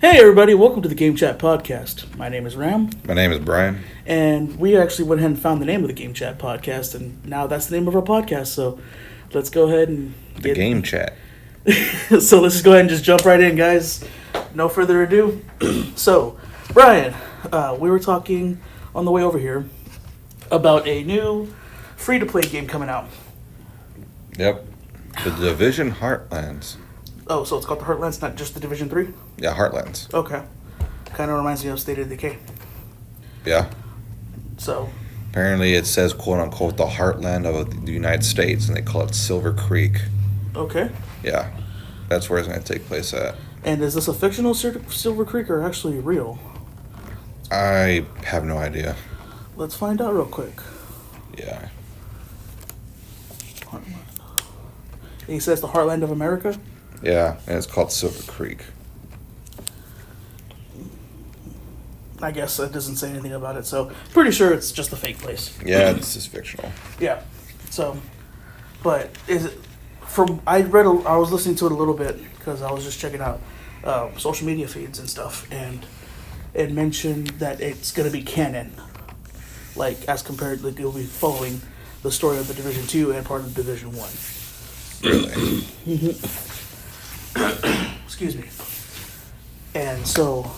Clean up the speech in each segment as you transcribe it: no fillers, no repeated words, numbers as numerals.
Hey everybody, welcome to the Game Chat Podcast. My name is Ram, My name is Brian. and we actually went ahead and found the name of the Game Chat Podcast, and now that's the name of our podcast, so let's go ahead and The Game Chat. So let's just go ahead and just jump right in, guys. No further ado. So, Brian, we were talking on the way over here about a new free-to-play game coming out. Yep. The Division Heartlands. Oh, so it's called the Heartlands, not just the Division 3? Yeah, Heartlands. Okay. Kind of reminds me of State of Decay. Yeah. So, Apparently it says, quote unquote, the heartland of the United States, and they call it Silver Creek. okay. Yeah. That's where it's going to take place at. And is this a fictional Silver Creek or actually real? I have no idea. Let's find out real quick. Yeah. Heartland. He says the Heartland of America? Yeah, and it's called Silver Creek. I guess it doesn't say anything about it, so pretty sure it's just a fake place. Yeah, this is fictional. Yeah. So, but is it from? I was listening to it a little bit because I was just checking out social media feeds and stuff, and it mentioned that it's going to be canon, like as compared, like it'll be following the story of the Division 2 and part of the Division 1. Really? Excuse me. And so,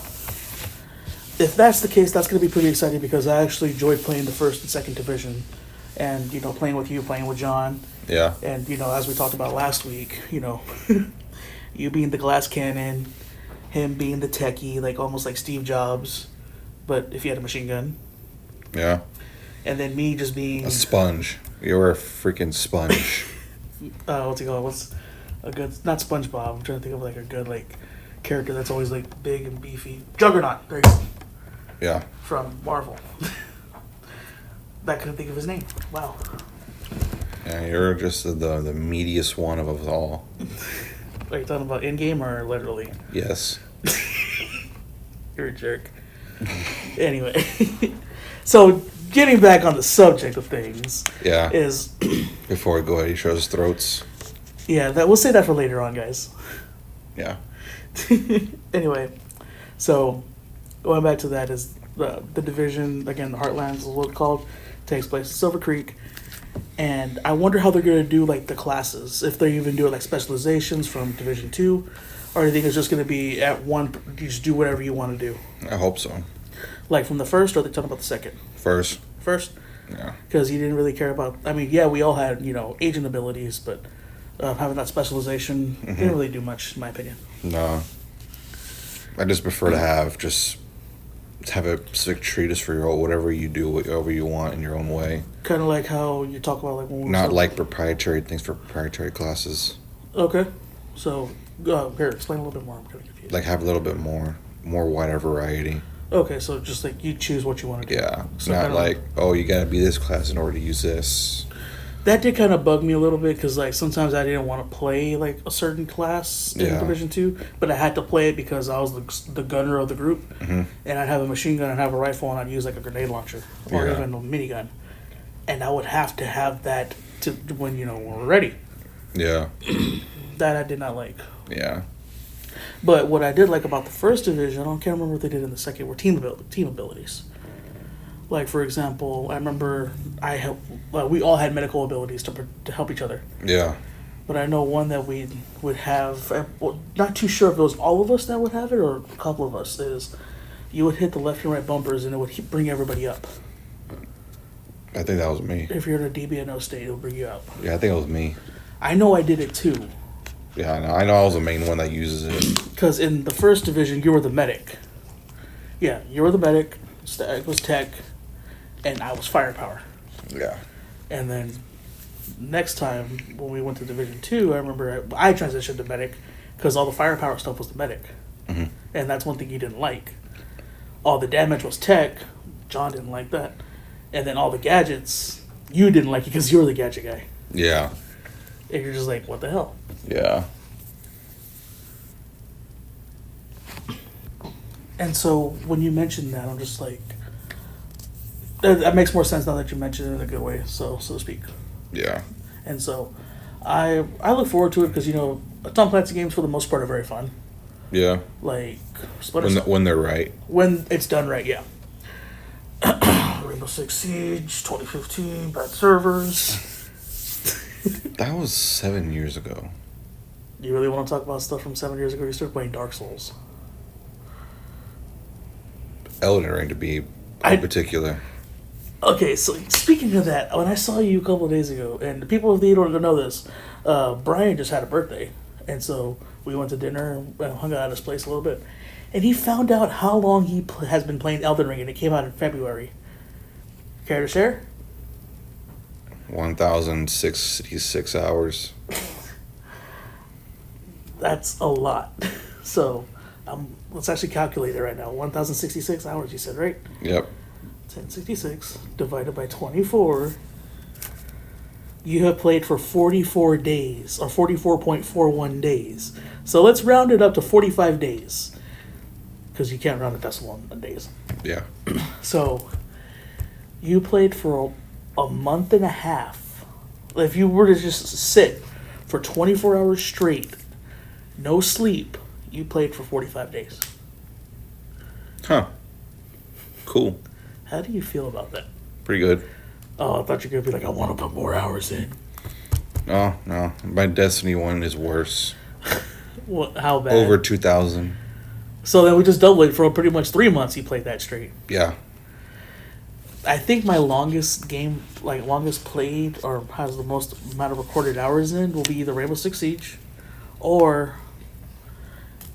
if that's the case, that's going to be pretty exciting because I actually enjoyed playing the first and second division, and playing with you, playing with John, Yeah. and as we talked about last week, you being the glass cannon, him being the techie, like almost like Steve Jobs, but if he had a machine gun, Yeah. and then me just being A sponge. You're a freaking sponge. what's he called? What's a good? Not SpongeBob. I'm trying to think of like a good character that's always like big and beefy. Juggernaut. There you go. Yeah. From Marvel. I couldn't think of his name. Wow. Yeah, you're just the meatiest one of us all. Are you talking about in-game or literally? Yes. You're a jerk. Anyway. So, getting back on the subject of things Yeah. is... Before we go ahead, he shows throats. Yeah, we'll say that for later on, guys. Yeah. Anyway, so going back to that is the division, again, the Heartlands is what it's called, takes place in Silver Creek. And I wonder how they're going to do the classes, if they're even doing specializations from Division 2, or do you think it's just going to be at one, you just do whatever you want to do? I hope so. Like from the first, or are they talking about the second? First. First? Yeah. Because you didn't really care about, yeah, we all had, agent abilities, but having that specialization didn't really do much, in my opinion. No. I just prefer to have a specific treatise for your own, whatever you do, whatever you want in your own way. Kind of like how you talk about when we Not like proprietary things for proprietary classes. Okay. So, here, explain a little bit more. I'm kind of confused. Like have a little bit more wider variety. Okay, so just you choose what you want to do. Yeah. So Not kinda like, oh, you gotta be this class in order to use this. That did kind of bug me a little bit because sometimes I didn't want to play a certain class in Yeah. Division 2, but I had to play it because I was the gunner of the group, and I'd have a machine gun and have a rifle, and I'd use a grenade launcher or Yeah. even a minigun, and I would have to have that to when we're ready. Yeah. That I did not like. Yeah. But what I did like about the first division, I can't remember what they did in the second, were team abilities. Like, for example, I remember we all had medical abilities to help each other. Yeah. But I know one that we would have, not too sure if it was all of us that would have it or a couple of us, is you would hit the left and right bumpers and it would bring everybody up. I think that was me. If you're in a DBNO state, it would bring you up. Yeah, I think it was me. I know I did it too. Yeah, I know I was the main one that uses it. Because in the first division, you were the medic. Yeah, you were the medic, Stag was tech, and I was firepower. Yeah. And then next time when we went to Division 2, I remember I transitioned to medic because all the firepower stuff was the medic. Mhm. And that's one thing you didn't like. All the damage was tech. John didn't like that. And then all the gadgets, you didn't like it because you were the gadget guy. Yeah. And you're just like, what the hell? Yeah. And so when you mentioned that, I'm just like, that makes more sense now that you mentioned it in a good way, so to speak. Yeah. And so I look forward to it because, Tom Clancy games for the most part are very fun. Yeah. Like Splinter Cell. When they're right. When it's done right, yeah. Rainbow Six Siege, 2015, bad servers. That was 7 years ago. You really want to talk about stuff from 7 years ago? You started playing Dark Souls. Elden Ring, to be particular. Okay, so speaking of that, when I saw you a couple of days ago, and the people of the don't know this, Brian just had a birthday, and so we went to dinner and hung out at his place a little bit, and he found out how long he has been playing Elden Ring, and it came out in February. Care to share? 1,066 hours. That's a lot. So, let's actually calculate it right now. 1,066 hours, you said, right? Yep. 1066 divided by 24. You have played for 44 days, or 44.41 days. So let's round it up to 45 days. Because you can't round a decimal in days. Yeah. So, you played for a month and a half. If you were to just sit for 24 hours straight, no sleep, you played for 45 days. Huh. Cool. How do you feel about that? Pretty good. Oh, I thought you were going to be like, I want to put more hours in. Oh, no. My Destiny 1 is worse. What? How bad? Over 2,000. So then we just doubled it for pretty much 3 months. You played that straight. Yeah. I think my longest game, like longest played or has the most amount of recorded hours in, will be either Rainbow Six Siege or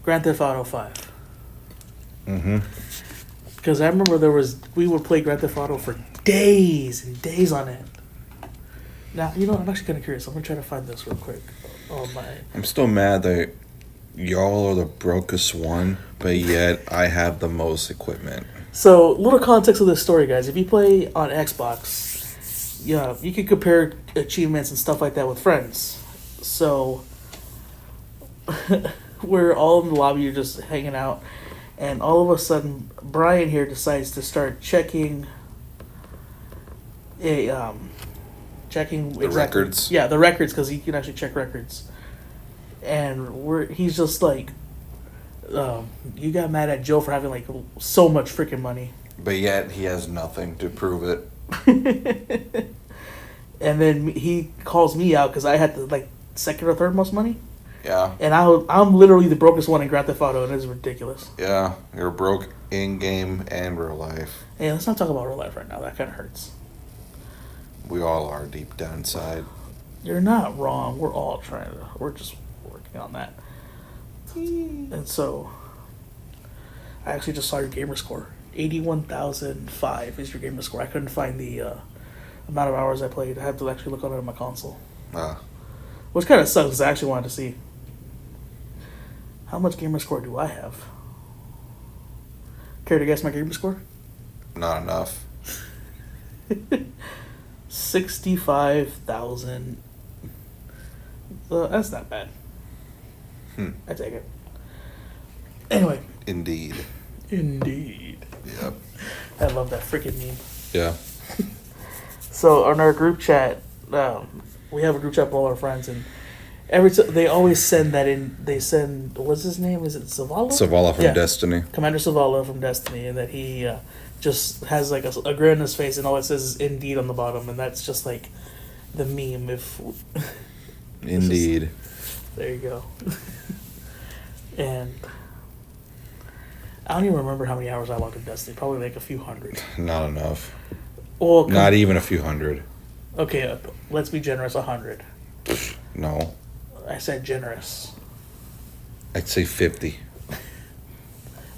Grand Theft Auto 5. Mm-hmm. Because I remember we would play Grand Theft Auto for days and days on end. Now, you know, I'm actually kind of curious. I'm going to try to find this real quick. Oh, my. I'm still mad that y'all are the brokest one, but yet I have the most equipment. So, little context of this story, guys. If you play on Xbox, yeah, you can compare achievements and stuff like that with friends. So, we're all in the lobby, just hanging out, and all of a sudden, Brian here decides to start checking checking The records? Yeah, the records, because he can actually check records. And he's just like, you got mad at Joe for having like so much freaking money. But yet he has nothing to prove it. And then he calls me out because I had the like second or third most money. Yeah. And I'm literally the brokest one in Grand Theft Auto, and it's ridiculous. Yeah. You're broke in game and real life. Hey, let's not talk about real life right now. That kind of hurts. We all are deep down inside. You're not wrong. We're just working on that. And so, I actually just saw your gamer score. 81,005 is your gamer score. I couldn't find the amount of hours I played. I had to actually look on it on my console. Which kind of sucks because I actually wanted to see. How much gamer score do I have? Care to guess my gamer score? Not enough. 65,000. That's not bad. I take it. Anyway. Indeed. Yep. I love that freaking meme. Yeah. So on our group chat, we have a group chat with all our friends, and they always send that in. They send, what's his name? Is it Zavala? Zavala from Destiny. Commander Zavala from Destiny, and that he just has like a grin on his face, and all it says is "Indeed" on the bottom, and that's just like the meme. If Indeed. There you go. And I don't even remember how many hours I logged in Destiny. Probably like a few hundred. Not enough. Well, not even a few hundred. Okay, let's be generous. 100. No. I said generous. I'd say 50.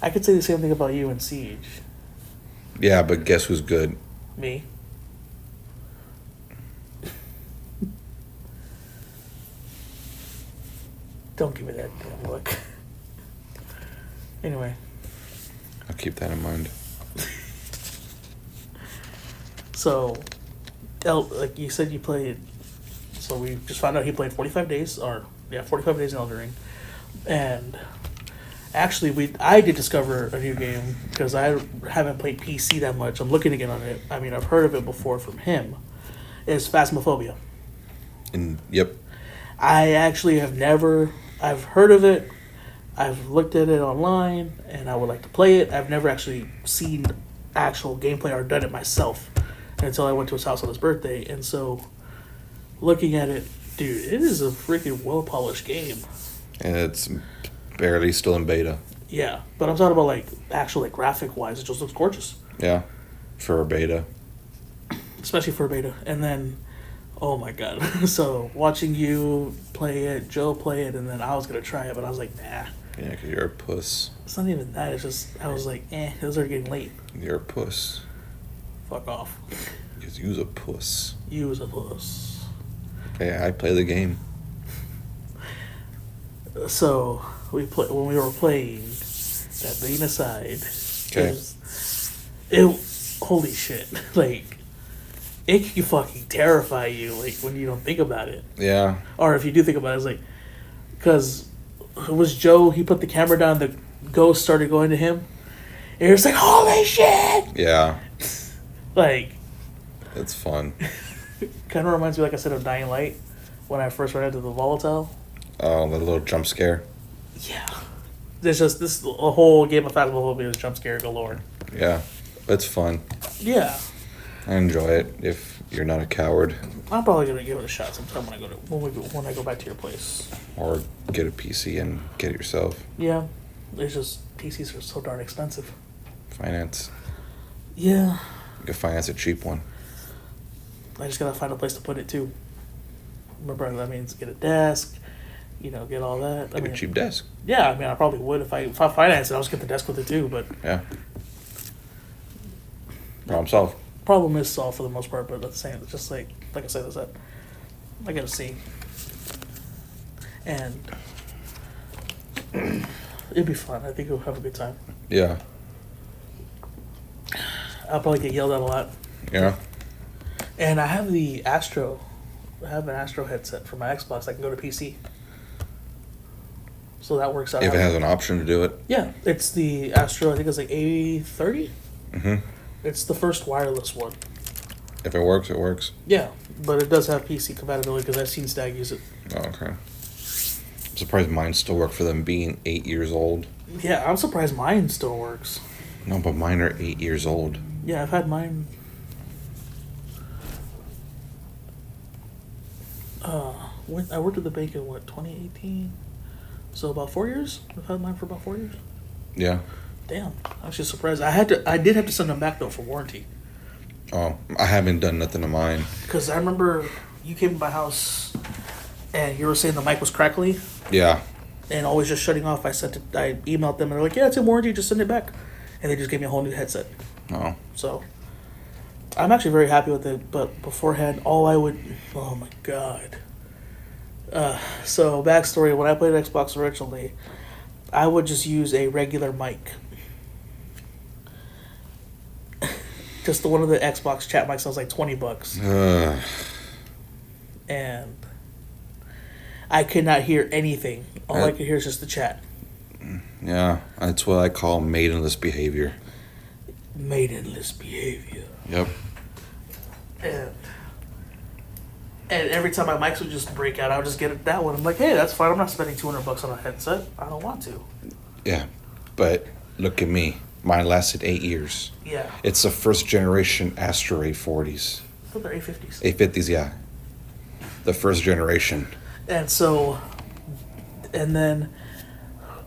I could say the same thing about you in Siege. Yeah, but guess who's good? Me. Don't give me that damn look. Anyway. I'll keep that in mind. So, like you said, you played. So we just found out he played 45 days, 45 days in Elden Ring, and actually, I did discover a new game because I haven't played PC that much. I'm looking again on it. I mean, I've heard of it before from him. It's Phasmophobia. Yep. I actually have never. I've heard of it, I've looked at it online, and I would like to play it. I've never actually seen actual gameplay or done it myself until I went to his house on his birthday. And so, looking at it, dude, it is a freaking well-polished game. And it's barely still in beta. Yeah, but I'm talking about like actual like graphic-wise, it just looks gorgeous. Yeah, for a beta. Especially for a beta. And then, oh my god. So, watching you play it, Joe play it, and then I was going to try it, but I was like, nah. Yeah, because you're a puss. It's not even that. It's just, I was like, it was already getting late. You're a puss. Fuck off. Because you's a puss. You was a puss. Yeah, I play the game. So, when we were playing, that being aside, Okay. holy shit. Like, it can fucking terrify you, like, when you don't think about it. Yeah. Or if you do think about it, it's like, because it was Joe, he put the camera down, the ghost started going to him, and he was like, holy shit! Yeah. Like, It's fun. kind of reminds me, like I said, of Dying Light, when I first ran into the volatile. Oh, the little jump scare. Yeah. There's just, this a whole game of Phasmophobia is jump scare galore. Yeah. It's fun. Yeah. I enjoy it if you're not a coward. I'm probably gonna give it a shot sometime when I go back to your place. Or get a PC and get it yourself. Yeah, it's just PCs are so darn expensive. Finance. Yeah, You can finance a cheap one. I just gotta find a place to put it too. Remember that means get a desk, get all that. Get a cheap desk. Yeah, I mean I probably would if I finance it. I'll just get the desk with it too. But Yeah. Problem solved. problem is solved for the most part. But at the same, it's just like I said, is that I gotta see, and it'd be fun. I think we'll have a good time. Yeah. I'll probably get yelled at a lot. Yeah. And I have the Astro. I have an Astro headset for my Xbox. I can go to PC. So that works out. If it has an option to do it. Yeah, it's the Astro. I think it's like A30. Mm-hmm. It's the first wireless one. If it works, it works. Yeah, but it does have PC compatibility because I've seen Stag use it. Oh, okay. I'm surprised mine still work for them being 8 years old. Yeah, I'm surprised mine still works. No, but mine are 8 years old. Yeah, I've had mine. I worked at the bank in 2018? So about 4 years. I've had mine for about 4 years. Yeah. Damn, I'm actually surprised. I did have to send them back though for warranty. Oh, I haven't done nothing to mine. Because I remember you came to my house and you were saying the mic was crackly Yeah. and always just shutting off. I emailed them and they're like, yeah, it's in warranty, just send it back. And they just gave me a whole new headset. Oh. So I'm actually very happy with it. But beforehand, oh my god. So backstory: when I played Xbox originally, I would just use a regular mic. Just the one of the Xbox chat mics was like $20. And I could not hear anything. All I could hear is just the chat. Yeah, that's what I call maidenless behavior. Maidenless behavior. Yep. And every time my mics would just break out, I would just get that one. I'm like, hey, that's fine. I'm not spending $200 on a headset. I don't want to. Yeah, but look at me. Mine lasted 8 years. Yeah. It's the first generation Astro A40s. I thought they're A50s. A50s, yeah. The first generation. And then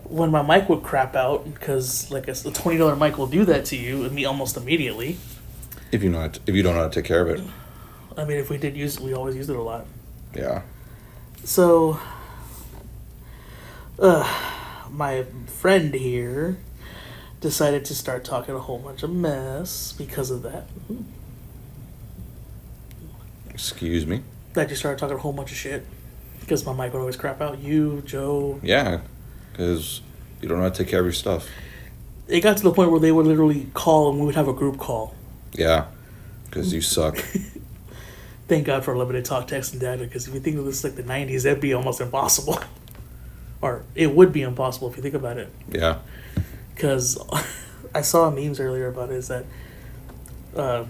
when my mic would crap out, because like a $20 mic will do that to you almost immediately. If you don't know how to take care of it. I mean, if we did use it, we always used it a lot. Yeah. So, my friend here decided to start talking a whole bunch of mess because of that. Excuse me. That just started talking a whole bunch of shit because my mic would always crap out. You, Joe. Yeah, because you don't know how to take care of your stuff. It got to the point where they would literally call and we would have a group call. Yeah, because you suck. Thank God for limited talk, text, and data, because if you think of this like the 90s, that'd be almost impossible. Or it would be impossible if you think about it. Yeah. Because I saw memes earlier about it, is that the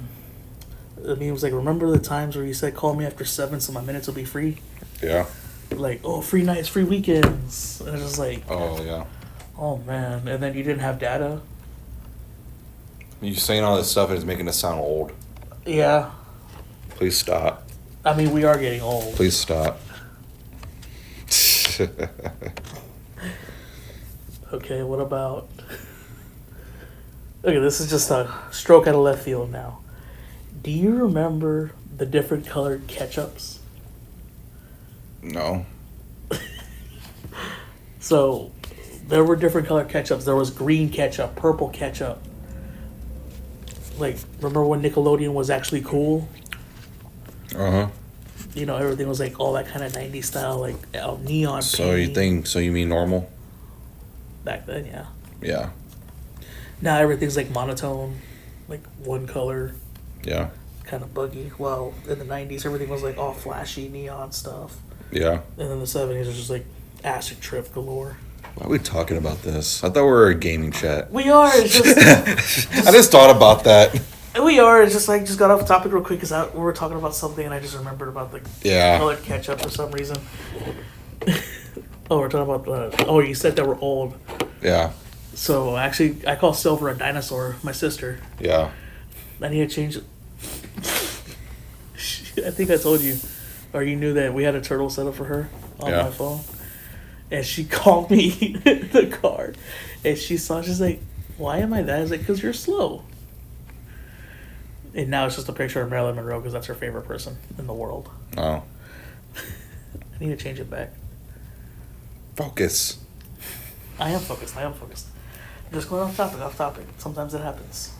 meme was like, remember the times where you said, call me after 7 so my minutes will be free? Yeah. Like, oh, free nights, free weekends. And it's just like, Oh, yeah. Oh man, and then you didn't have data. You saying all this stuff and it's making us sound old. Yeah, Please stop. I mean we are getting old. Please stop. Okay, what about? Okay, this is just a stroke out of left field now. Do you remember the different colored ketchups? No. So, there were different colored ketchups. There was green ketchup, purple ketchup. Like, remember when Nickelodeon was actually cool? Uh huh. You know, everything was like all that kind of 90s style, like neon So you mean normal? back then, yeah. Yeah. Now everything's like monotone, like one color, Yeah. kind of buggy. Well, in the 90s, everything was like all flashy neon stuff. Yeah. And then the 70s was just like acid trip galore. Why are we talking about this? I thought we were a gaming chat. We are, it's just, I just thought about that. we are, it's just like, just got off topic real quick because we were talking about something and I just remembered about the Yeah. colored ketchup for some reason. Oh, we're talking about you said that we're old. Yeah. So actually, I call Silver a dinosaur, my sister. Yeah. I need to change it. I think I told you, or you knew that we had a turtle set up for her on Yeah. my phone. And she called me in the car. And she's like, why am I that? I was like, because you're slow. And now it's just a picture of Marilyn Monroe because that's her favorite person in the world. Oh. I need to change it back. Focus. I am focused. I'm just going off topic. Sometimes it happens.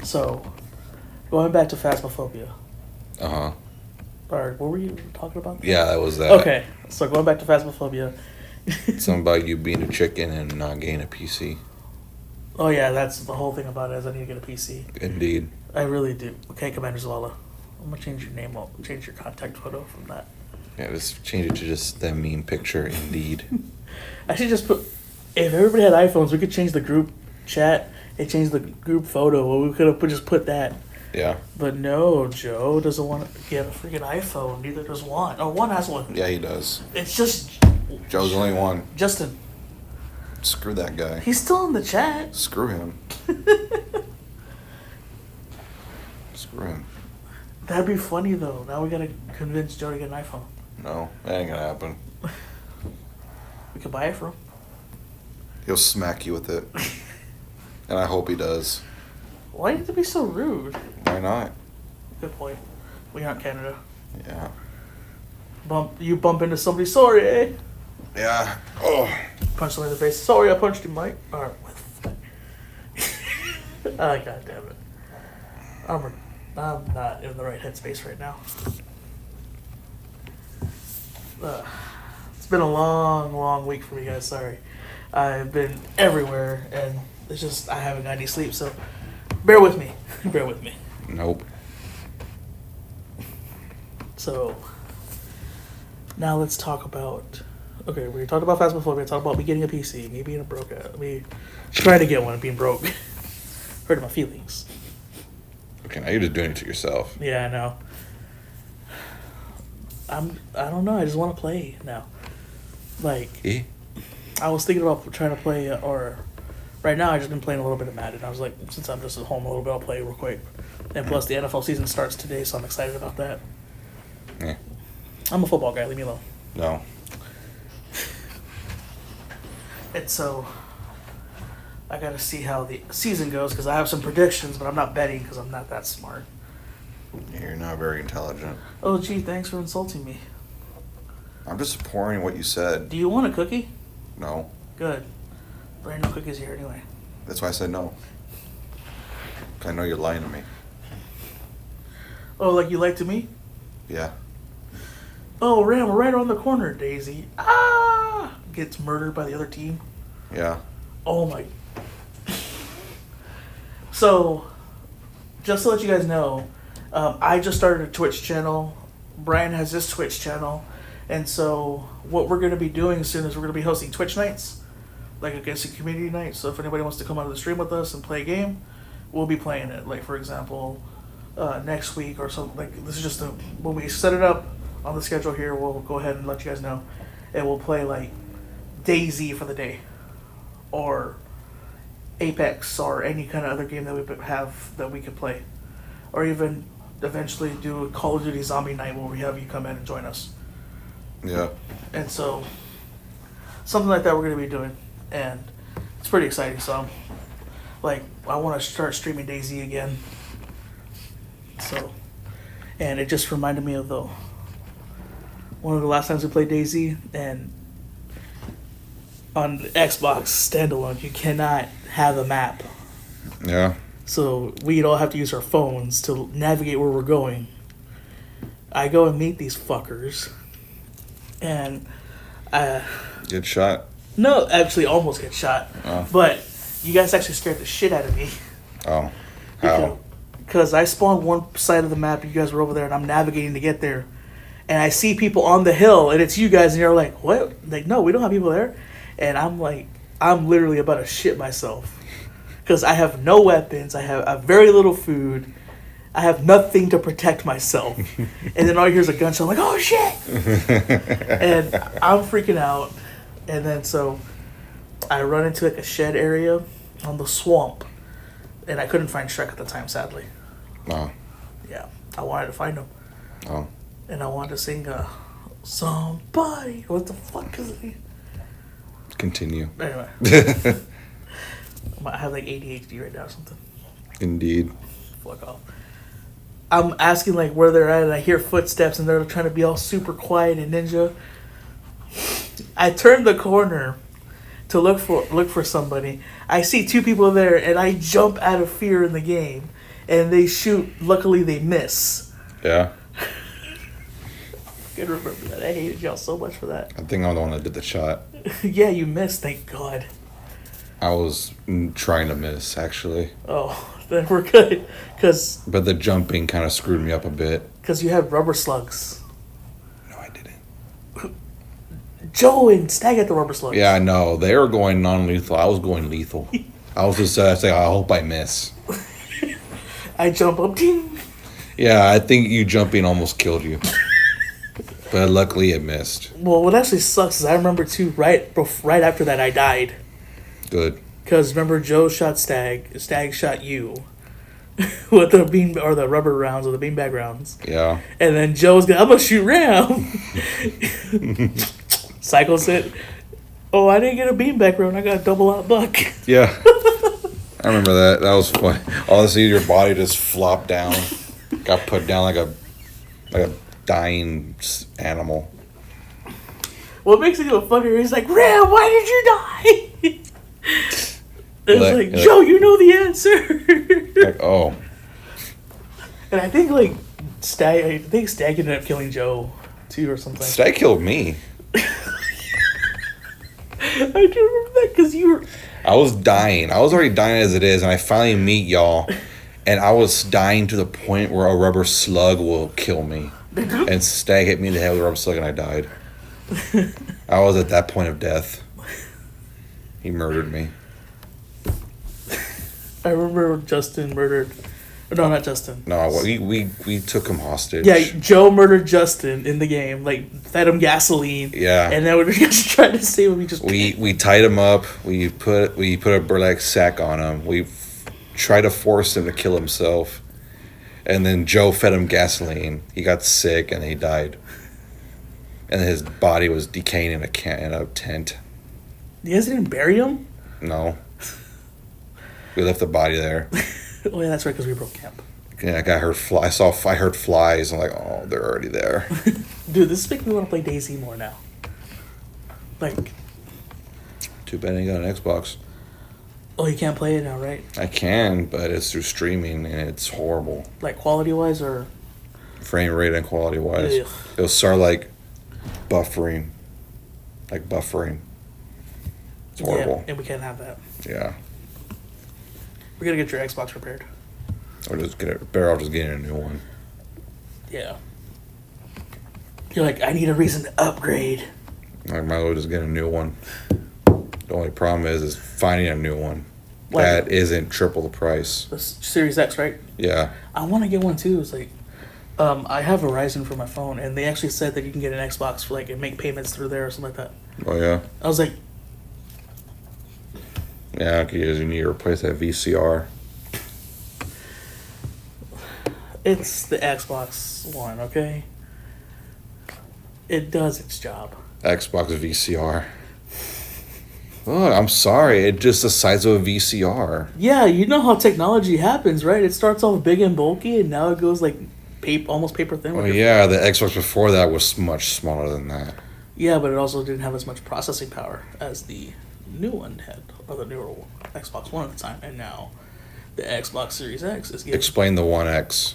So, going back to Phasmophobia. Uh huh. Or what were you talking about? Yeah, that was that. Okay, so going back to Phasmophobia. Something about you being a chicken and not getting a PC. Oh yeah, that's the whole thing about it is I need to get a PC. Indeed. I really do. Okay, Commander Zavala. I'm gonna change your name. I'll change your contact photo from that. Yeah, just change it to just that meme picture. Indeed. I should just put. If everybody had iPhones, we could change the group chat and change the group photo. Well, we could have just put that. Yeah. But no, Joe doesn't want to get a freaking iPhone. Neither does Juan. Oh, Juan has one. Yeah, he does. It's just Joe's the only one. Justin. Screw that guy. He's still in the chat. Screw him. Screw him. That'd be funny though. Now we gotta convince Joe to get an iPhone. No, that ain't gonna happen. We could buy it for him. He'll smack you with it. And I hope he does. Why do you have to be so rude? Why not? Good point. We aren't Canada. Yeah. You bump into somebody, sorry, eh? Yeah. Oh. Punch somebody in the face. Sorry, I punched you, Mike. Alright. Oh, God damn it. I'm not in the right headspace right now. It's been a long week for me, guys. Sorry. I've been everywhere, and it's just I haven't got any sleep, so bear with me. Bear with me. Nope. So, now let's talk about... Okay, we talked about Phasmophobia, talked about me getting a PC, me being a broke... me trying to get one and being broke. Hurting my feelings. Okay, now you're just doing it to yourself. Yeah, I know. I don't know, I just want to play now. Like, I was thinking about trying to play, or... Right now, I've just been playing a little bit of Madden. I was like, since I'm just at home a little bit, I'll play real quick. And plus, the NFL season starts today, so I'm excited about that. Yeah. I'm a football guy, leave me alone. No. And so, I gotta see how the season goes, because I have some predictions, but I'm not betting, because I'm not that smart. You're not very intelligent. Oh, gee, thanks for insulting me. I'm just supporting what you said. Do you want a cookie? No. Good. There ain't no cookies here anyway. That's why I said no. 'Cause I know you're lying to me. Oh, like you lied to me? Yeah. Oh, Ram, we're right around the corner, Daisy. Ah! Gets murdered by the other team. Yeah. Oh my. So, just to let you guys know, I just started a Twitch channel. Brian has his Twitch channel. And so, what we're going to be doing soon is we're going to be hosting Twitch nights. Like against a community night. So if anybody wants to come out of the stream with us and play a game, we'll be playing it. Like, for example, next week or something. Like, this is just when we set it up on the schedule here, we'll go ahead and let you guys know. And we'll play, like, DayZ for the day. or Apex or any kind of other game that we have that we could play, or even eventually do a Call of Duty Zombie Night where we have you come in and join us. Yeah. And so something like that we're going to be doing, and it's pretty exciting. So like I want to start streaming DayZ again. So, and it just reminded me of one of the last times we played DayZ, and on the Xbox standalone you cannot have a map. Yeah. So we'd all have to use our phones to navigate where we're going. I go and meet these fuckers, and Get shot. no, actually almost get shot. Oh. But you guys actually scared the shit out of me. Oh. How? Because I spawned one side of the map, you guys were over there, and I'm navigating to get there. And I see people on the hill, and it's you guys, and you're like, what? Like, no, we don't have people there. And I'm like, I'm literally about to shit myself. Because I have no weapons, I have very little food, I have nothing to protect myself. And then all you hear is a gunshot, I'm like, oh shit! And I'm freaking out. And then so I run into like a shed area on the swamp. And I couldn't find Shrek at the time, sadly. Oh. Yeah, I wanted to find him. Oh. And I wanted to sing somebody. What the fuck is it? Continue. Anyway. I have like ADHD right now or something. Indeed. Fuck off. I'm asking like where they're at, and I hear footsteps, and they're trying to be all super quiet and ninja. I turn the corner to look for somebody. I see two people there, and I jump out of fear in the game, and they shoot. Luckily, they miss. Yeah. I can remember that. I hated y'all so much for that. I think I'm the one that did the shot. Yeah, you missed. Thank God. I was trying to miss, actually. Oh, then we're good. But the jumping kind of screwed me up a bit. Because you had rubber slugs. No, I didn't. Joe and Stag had the rubber slugs. Yeah, I know. They were going non-lethal. I was going lethal. I was just saying, I hope I miss. I jump up. Ding. Yeah, I think you jumping almost killed you. But luckily it missed. Well, what actually sucks is I remember too, right after that I died. Good. Because remember, Joe shot Stag shot you with the rubber rounds or the beanbag rounds. Yeah. And then Joe's I'm gonna shoot Ram. Cycle said, oh, I didn't get a beanbag round, I got a double out buck. Yeah. I remember that. That was fun. All of a sudden, your body just flopped down. Got put down like a dying animal. What makes it even funnier is like, Ram, why did you die? It's like, Joe, you know the answer. Like, oh. And I think Stag ended up killing Joe too or something. Stag killed me. I do remember that because you were. I was dying. I was already dying as it is, and I finally meet y'all, and I was dying to the point where a rubber slug will kill me. And Stag hit me in the head with a rubber slug, and I died. I was at that point of death. He murdered me. I remember Justin murdered. No, not Justin. No, we took him hostage. Yeah, Joe murdered Justin in the game. Fed him gasoline. Yeah. And then we just tried to save him. We tied him up. We put a burlap sack on him. We tried to force him to kill himself. And then Joe fed him gasoline. He got sick and he died. And his body was decaying in a tent. You guys didn't bury him? No. We left the body there. Oh yeah, that's right, because we broke camp. Yeah, I heard flies. I'm like, oh, they're already there. Dude, this is making me want to play DayZ more now. Too bad I ain't got an Xbox. Oh, you can't play it now, right? I can, but it's through streaming and it's horrible. Like quality-wise or? Frame rate and quality-wise. Ugh. It'll start buffering. It's horrible. Yeah, and we can't have that. Yeah. We gotta get your Xbox repaired. Or just better off just getting a new one. Yeah. You're like, I need a reason to upgrade. I might as well just get a new one. The only problem is finding a new one. That isn't triple the price. The Series X, right? Yeah. I want to get one too. It's like, I have Verizon for my phone, and they actually said that you can get an Xbox for and make payments through there or something like that. Oh yeah. I was like, Yeah, because you need to replace that VCR. It's the Xbox One, okay? It does its job. Xbox VCR. Oh, I'm sorry. It's just the size of a VCR. Yeah, you know how technology happens, right? It starts off big and bulky, and now it goes like almost paper thin. Oh yeah, the Xbox before that was much smaller than that. Yeah, but it also didn't have as much processing power as the new one had, or the newer Xbox One at the time. And now the Xbox Series X is getting Explain the One X.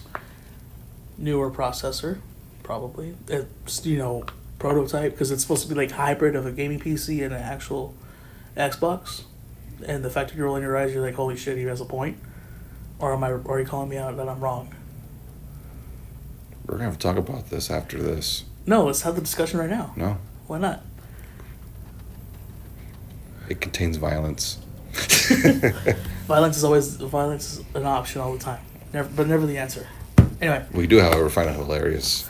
newer processor, probably. It's, prototype, because it's supposed to be like hybrid of a gaming PC and an actual Xbox. And the fact that you're rolling your eyes, you're like, holy shit, he has a point. Or are you calling me out that I'm wrong? We're gonna have to talk about this after this. No, let's have the discussion right now. No, Why not? it contains violence. Violence is an option all the time. Never the answer. Anyway. We do, however, find it hilarious.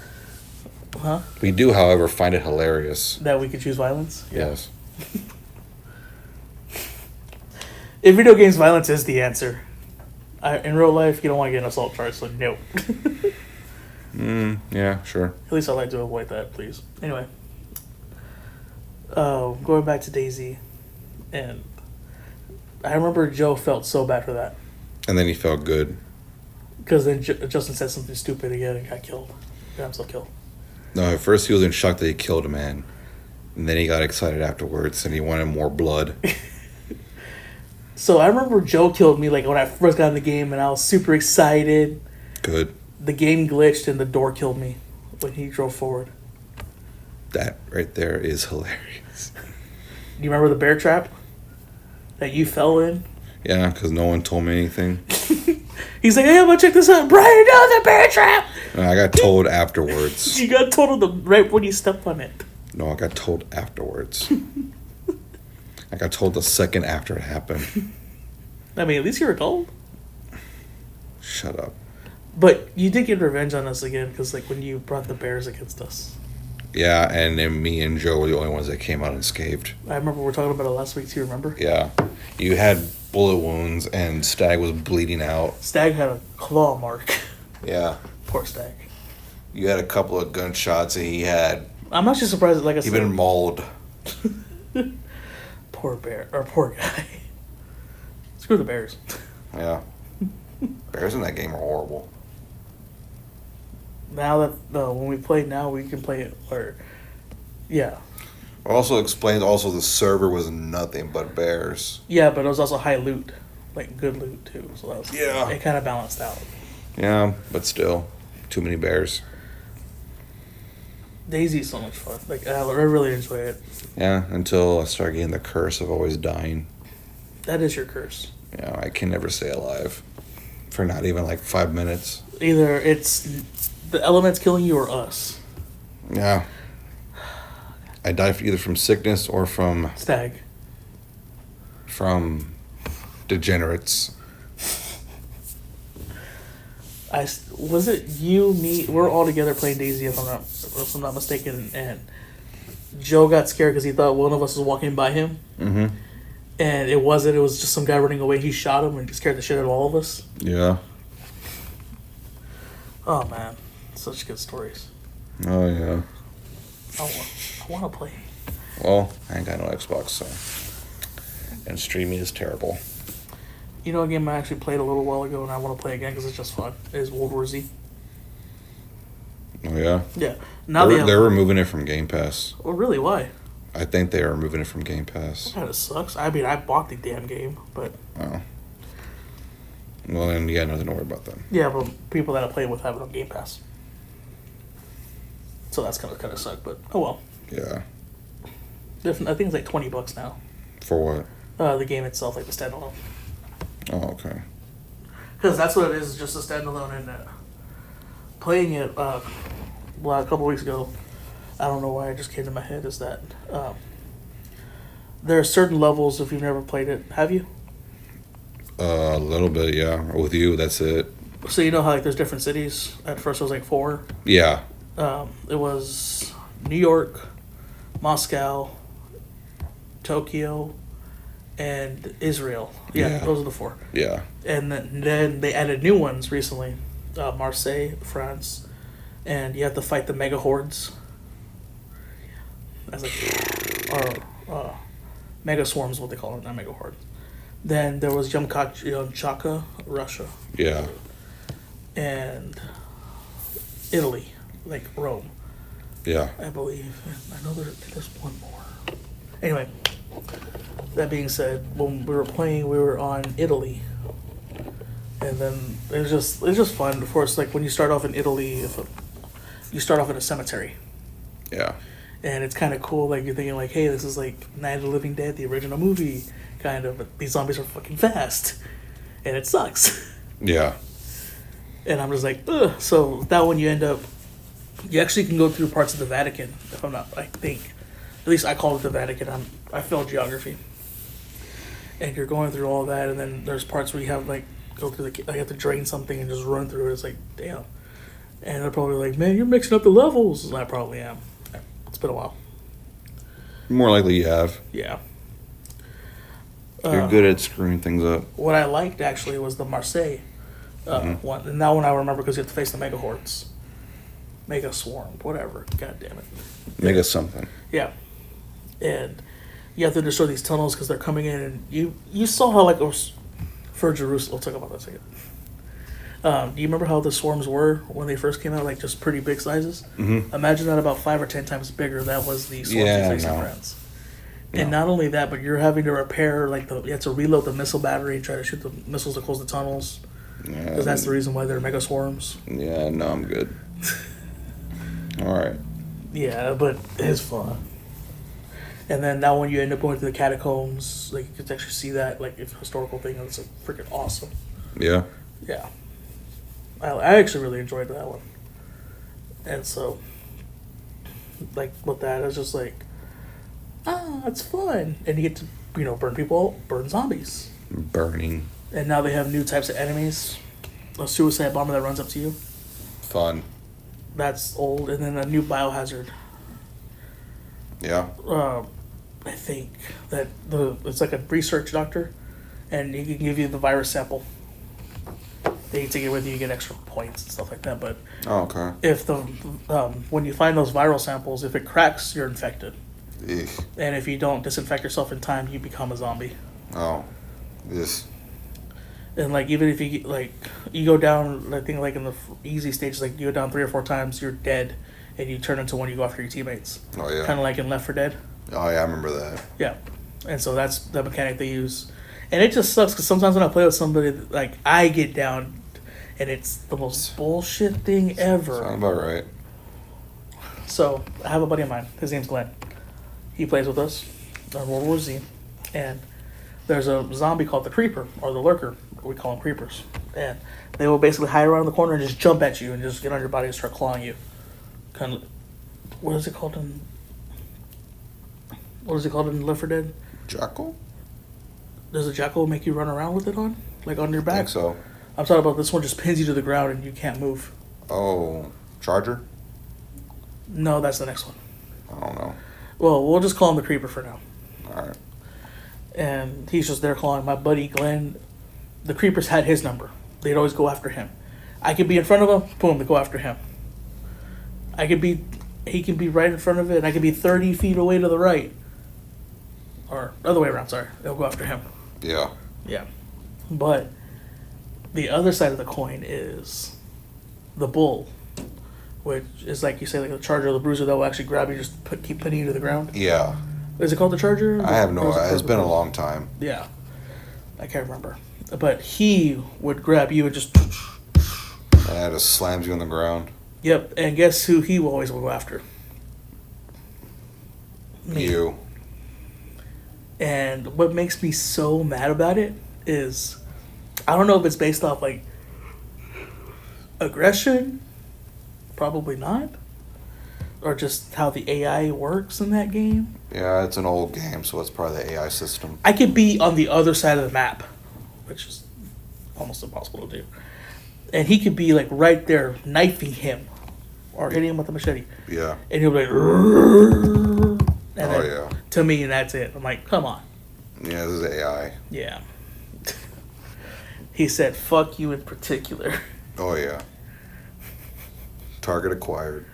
Huh? We do, however, find it hilarious. That we could choose violence? Yes. In video games, violence is the answer. In real life, you don't want to get an assault charge, so no. Yeah, sure. At least I like to avoid that, please. Anyway. Going back to DayZ. And I remember Joe felt so bad for that. And then he felt good. Because then Justin said something stupid again and got killed. Got himself killed. No, at first he was in shock that he killed a man. And then he got excited afterwards and he wanted more blood. So I remember Joe killed me like when I first got in the game and I was super excited. Good. The game glitched and the door killed me when he drove forward. That right there is hilarious. Do you remember the bear trap that you fell in? Yeah, because no one told me anything. He's like, hey, I'm gonna check this out. Brian, no, the bear trap! And I got told afterwards. You got told right when you stepped on it. No, I got told afterwards. I got told the second after it happened. I mean, at least you were told. Shut up. But you did get revenge on us again, because like when you brought the bears against us. Yeah, and then me and Joe were the only ones that came out unscathed. I remember we were talking about it last week too, remember? Yeah. You had bullet wounds and Stag was bleeding out. Stag had a claw mark. Yeah. Poor Stag. You had a couple of gunshots and he had... I'm actually surprised, like I He'd said... been mauled. Poor bear, or poor guy. Screw the bears. Yeah. Bears in that game are horrible. Now that, when we play now, we can play it, or... Yeah. Also explains the server was nothing but bears. Yeah, but it was also high loot. Like, good loot, too. So that was... Yeah. It kind of balanced out. Yeah, but still, too many bears. DayZ's so much fun. Like, I really enjoy it. Yeah, until I start getting the curse of always dying. That is your curse. Yeah, I can never stay alive. For not even like 5 minutes. Either it's the elements killing you or us. Yeah. I die either from sickness or from Stag. Degenerates. Was it you, me? We're all together playing DayZ, if I'm not mistaken, and Joe got scared because he thought one of us was walking by him. Mm-hmm. And it wasn't. It was just some guy running away. He shot him and scared the shit out of all of us. Yeah. Oh man, such good stories. Oh yeah. I want to play. Well, I ain't got no Xbox, so. And streaming is terrible. You know a game I actually played a little while ago and I want to play again because it's just fun? Is World War Z. Oh yeah? Yeah. Now they're removing it from Game Pass. Well, really? Why? I think they are removing it from Game Pass. That kind of sucks. I mean, I bought the damn game, but... Oh. Well, then you got nothing to worry about then. Yeah, but people that I played with have it on Game Pass. So that's kind of suck, but oh well. Yeah. I think it's like $20 now. For what? The game itself, like the standalone. Oh, okay. Because that's what it is, just a standalone. And playing it a couple weeks ago, I don't know why it just came to my head, is that there are certain levels if you've never played it. Have you? A little bit, yeah. With you, that's it. So you know how like there's different cities? At first it was like 4. Yeah. It was New York, Moscow, Tokyo, and Israel. Yeah, Yeah. those are the four. Yeah. And then they added new ones recently. Marseille, France, and you have to fight the mega hordes. As like, or mega swarms, what they call it, not mega hordes. Then there was Yamchaka, Russia, Yeah. and Italy, like Rome, Yeah. I believe. And I know there's one more. Anyway, that being said, when we were playing, we were on Italy. And then it's just fun. Of course, like when you start off in Italy, you start off in a cemetery, Yeah. and it's kind of cool. Like you're thinking, like, hey, this is like Night of the Living Dead, the original movie, kind of. But these zombies are fucking fast, and it sucks. Yeah. And I'm just like, ugh. So that one, you actually can go through parts of the Vatican. If I'm not, I think, at least I call it the Vatican. I failed geography, and you're going through all that, and then there's parts where you have like. Go through I have to drain something and just run through it. It's like, damn. And they're probably like, man, you're mixing up the levels. And I probably am. It's been a while. More likely you have. Yeah. You're good at screwing things up. What I liked actually was the Marseille one. And that one I remember because you have to face the mega hordes. Mega swarm, whatever. God damn it. Make us something. Yeah. And you have to destroy these tunnels because they're coming in. And you saw how, like, it was. For Jerusalem, we'll talk about that in a second. Do you remember how the swarms were when they first came out? Like just pretty big sizes. Mm-hmm. Imagine that about 5 or 10 times bigger. That was the swarms Yeah, you faced in no. France. And not only that, but you're having to repair you have to reload the missile battery and try to shoot the missiles to close the tunnels because that's the reason why they're mega swarms. Yeah, no, I'm good. All right. Yeah, but it's fun. And then now when you end up going to the catacombs, like you can actually see that like it's a historical thing, and it's like freaking awesome. Yeah. Yeah. I actually really enjoyed that one. And so, like, with that, it's just like, it's fun. And you get to, burn zombies. Burning. And now they have new types of enemies. A suicide bomber that runs up to you. Fun. That's old. And then a new biohazard. Yeah. I think that it's like a research doctor, and he can give you the virus sample. Then you take it with you, you get extra points and stuff like that. But Oh, okay. if when you find those viral samples, if it cracks, you're infected. Eek. And if you don't disinfect yourself in time, you become a zombie. Oh. This. And like even if you go down, I think like in the easy stages, like you go down 3 or 4 times, you're dead, and you turn into one. You go after your teammates. Oh, yeah. Kind of like in Left 4 Dead. Oh, yeah, I remember that. Yeah, and so that's the mechanic they use, and it just sucks because sometimes when I play with somebody, like I get down, and it's the most bullshit thing ever. Sound about right. So I have a buddy of mine. His name's Glenn. He plays with us on World War Z, and there's a zombie called the Creeper or the Lurker. We call them Creepers, and they will basically hide around the corner and just jump at you and just get on your body and start clawing you. Kind of, what is it called in Left 4 Dead? Jackal? Does a jackal make you run around with it on? Like on your I back? think so. I'm talking about this one just pins you to the ground and you can't move. Oh, Charger? No, that's the next one. I don't know. Well, we'll just call him the Creeper for now. All right. And he's just there calling my buddy Glenn. The Creepers had his number. They'd always go after him. I could be in front of him, boom, they go after him. He can be right in front of it, and I could be 30 feet away to the right. Or other way around, sorry. They'll go after him. Yeah. Yeah. But the other side of the coin is the bull, which is like you say, like the charger or the bruiser that will actually grab you, just keep putting you to the ground. Yeah. Is it called the charger? I have no Or is it idea. It's been a called long time. the- Yeah. I can't remember. But he would grab you and just... And it just slams you on the ground. Yep, and guess who he will always go after? Me. You. And what makes me so mad about it is, I don't know if it's based off like aggression, probably not, or just how the AI works in that game. Yeah, it's an old game, so it's probably the AI system. I could be on the other side of the map, which is almost impossible to do, and he could be like right there knifing him or hitting him with a machete, Yeah. and he'll be like, "Rrrr," and Oh, then yeah. to me, and that's it. I'm like, come on. Yeah, this is AI. Yeah. He said, fuck you in particular. Oh, yeah. Target acquired.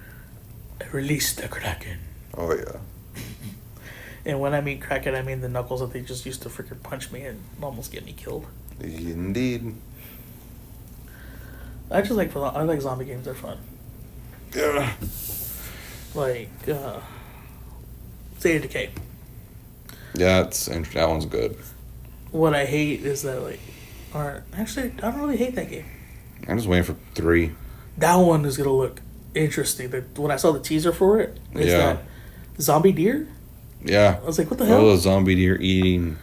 Release the Kraken. Oh, yeah. And when I mean Kraken, I mean the knuckles that they just used to freaking punch me and almost get me killed. Indeed. I like zombie games. They're fun. Yeah. Like, State of Decay. Yeah, that one's good. What I hate is that, like, actually, I don't really hate that game. I'm just waiting for 3. That one is going to look interesting. When I saw the teaser for it, is that zombie deer? Yeah. I was like, what the hell? Oh, a zombie deer eating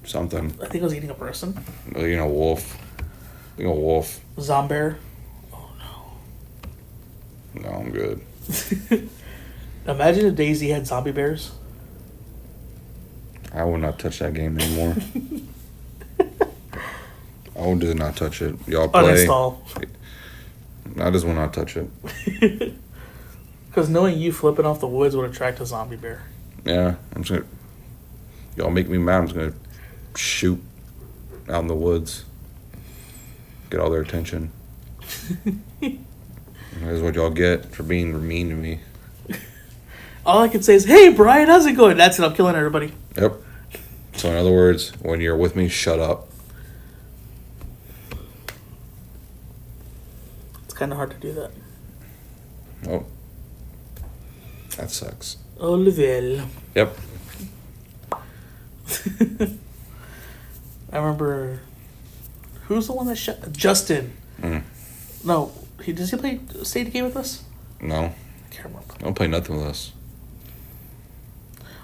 something. I think it was eating a person. Wolf. A wolf. Zombear. Oh, No, I'm good. no. Imagine if Daisy had zombie bears. I would not touch that game anymore. I would just not touch it. Y'all play. Uninstall. I just will not touch it. Because knowing you flipping off the woods would attract a zombie bear. Yeah, I'm just gonna. Y'all make me mad. I'm just gonna shoot out in the woods. Get all their attention. That's what y'all get for being mean to me. All I can say is, hey, Brian, how's it going? That's it. I'm killing everybody. Yep. So in other words, when you're with me, shut up. It's kind of hard to do that. Oh. That sucks. Oh, well. Yep. I remember... Who's the one that shot... Justin. No. Does he play State of Decay with us? No. I can't remember. Don't play nothing with us.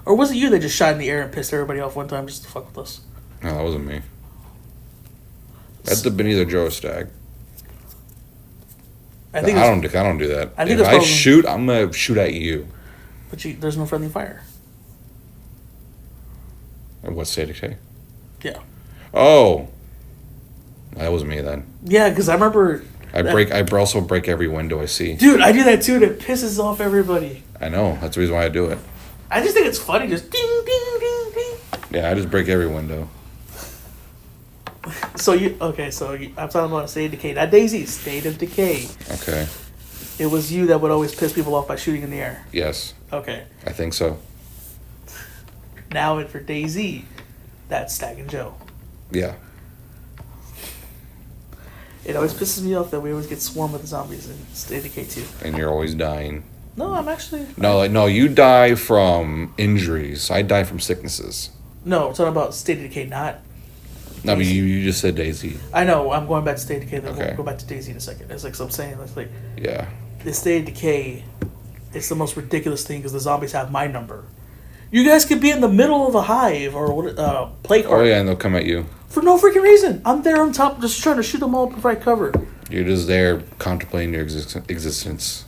Or was it you that just shot in the air and pissed everybody off one time just to fuck with us? No, that wasn't me. That'd have been either Joe or Stag. I don't do that. I think if that's I probably, shoot, I'm gonna shoot at you. But there's no friendly fire. And what's State of Decay? Yeah. Oh. That was me then. Yeah, because I remember... I also break every window I see. Dude, I do that too, and it pisses off everybody. I know. That's the reason why I do it. I just think it's funny, just ding, ding, ding, ding. Yeah, I just break every window. I'm talking about State of Decay. Not Daisy, State of Decay. Okay. It was you that would always piss people off by shooting in the air. Yes. Okay. I think so. Now for Daisy, that's Stag and Joe. Yeah. It always pisses me off that we always get swarmed with zombies in State of Decay 2. And you're always dying. No, I'm actually... No, you die from injuries. I die from sicknesses. No, I'm talking about State of Decay, not... No, but you just said Daisy. I know, I'm going back to State of Decay, then Okay. we'll go back to Daisy in a second. It's like, so I'm saying, it's like... Yeah. The State of Decay, it's the most ridiculous thing because the zombies have my number. You guys could be in the middle of a hive or play card. Oh, yeah, and they'll come at you. For no freaking reason. I'm there on top just trying to shoot them all, provide cover. You're just there contemplating your existence.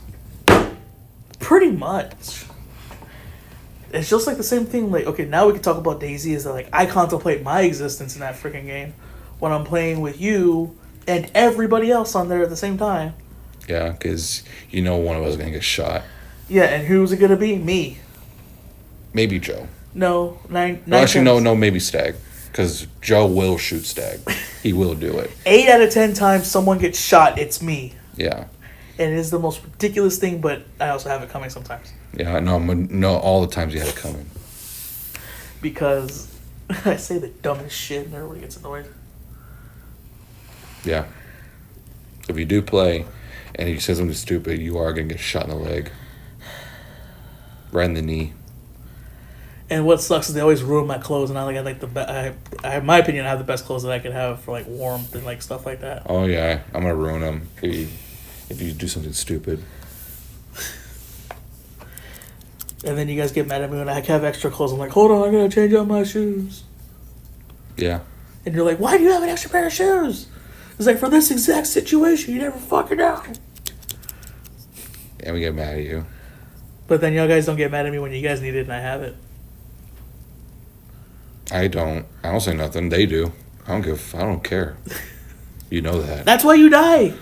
Pretty much. It's just like the same thing. Like, okay, now we can talk about Daisy. Is that like I contemplate my existence in that freaking game when I'm playing with you and everybody else on there at the same time. Yeah, because you know one of us is going to get shot. Yeah, and who's it going to be? Me. Maybe Joe. No, maybe Stag. Because Joe will shoot Stag. He will do it. 8 out of 10 times someone gets shot, it's me. Yeah. And it is the most ridiculous thing, but I also have it coming sometimes. Yeah, I know all the times you had it coming. Because I say the dumbest shit and everybody gets annoyed. Yeah. If you do play and you say something stupid, you are going to get shot in the leg. Right in the knee. And what sucks is they always ruin my clothes, and I like the I in my opinion, I have the best clothes that I could have for like warmth and like stuff like that. Oh yeah, I'm gonna ruin them if you do something stupid. And then you guys get mad at me when I have extra clothes. I'm like, hold on, I gotta change out my shoes. Yeah. And you're like, why do you have an extra pair of shoes? It's like, for this exact situation, you never fucking know. And we get mad at you. But then y'all guys don't get mad at me when you guys need it and I have it. I don't say nothing. They do. I don't care. You know that. That's why you die.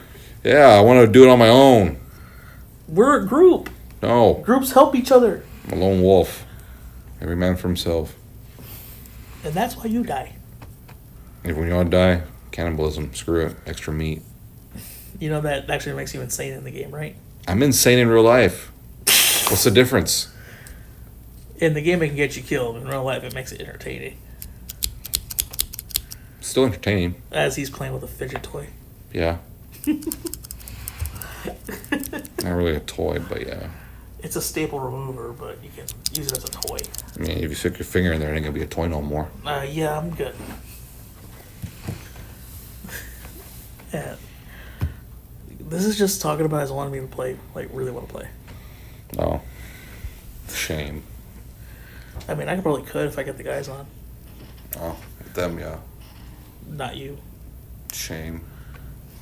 Yeah, I want to do it on my own. We're a group. No. Groups help each other. I'm a lone wolf. Every man for himself. And that's why you die. If when you want to die, cannibalism. Screw it. Extra meat. You know that actually makes you insane in the game, right? I'm insane in real life. What's the difference? In the game, it can get you killed. In real life, it makes it entertaining. Still entertaining. As he's playing with a fidget toy. Yeah. Not really a toy, but yeah. It's a staple remover, but you can use it as a toy. I mean, if you stick your finger in there, it ain't gonna be a toy no more. Yeah, I'm good. Yeah. This is just talking about as wanting me to play, like, really want to play. No. Shame. I mean, I probably could if I get the guys on. Oh, them, yeah. Not you. Shame.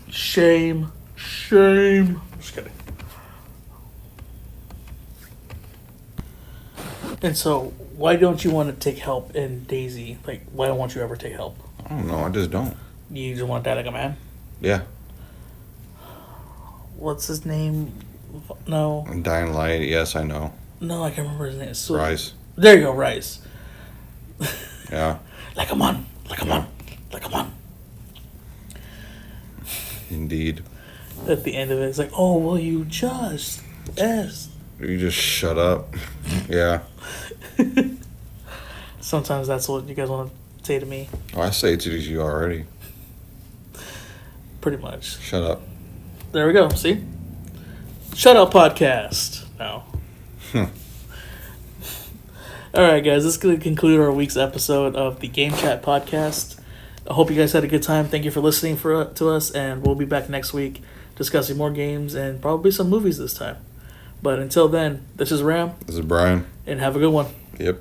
Shame. Shame. I'm just kidding. And so, why don't you want to take help in Daisy? Like, why don't you ever take help? I don't know. I just don't. You just want to die like a man? Yeah. What's his name? No. Dying Light. Yes, I know. No, I can't remember his name. So, Rise. There you go, Rice. Yeah. Like a man. Like a man. Like a man. Indeed. At the end of it, it's like, oh, well, you just asked. You just shut up. Yeah. Sometimes that's what you guys want to say to me. Oh, I say it to you already. Pretty much. Shut up. There we go. See? Shut Up Podcast. No. All right, guys. This is going to conclude our week's episode of the Game Chat Podcast. I hope you guys had a good time. Thank you for listening to us, and we'll be back next week discussing more games and probably some movies this time. But until then, this is Ram. This is Brian. And have a good one. Yep.